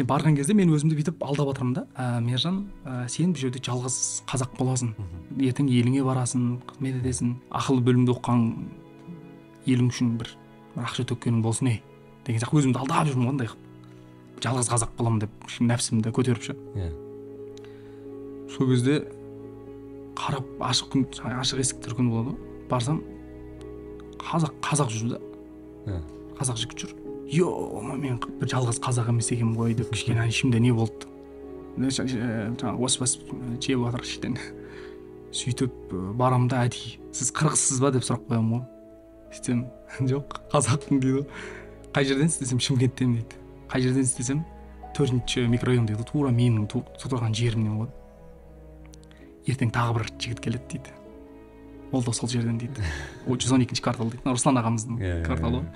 барған кезде мен өзімді бүйтіп алдап жатырмын да, Мержан, сен бұл жерде жалғыз қазақ боласың, ертең еліңе барасың, қызмет етесің, ақылы бөлімде оқыған елің үшін бір ақша төккенің болсын деген сияқты өзімді алдап жүрмін, қандай қылып жалғыз қазақ боламын деп нәпсімді көтеріп ше. Сол кезде қарап ашық есіктер күн болады, барсам қазақ жүр да, қазақ жігіт жүр. Мен бір жалғыз қазақ емес екенмін ғой деп кішкене ішімде не болды, жаңағы ос-бас жеп жатыр іштен. Сөйтіп барам да, әдейі сіз қырғызсыз ба деп сұрақ қоямын ғой. Сөйтсем жоқ, қазақпын дейді. Қай жерден істесем Шымкенттен дейді. Қай жерден істесем 4-ші микрорайон дейді. Тура менің тұрған жерімнен ғой. Ертең тағы бір жігіт келеді дейді. Ол да сол жерден дейді. О 112-ші квартал дейді. Руслан ағамыздың кварталы ғой.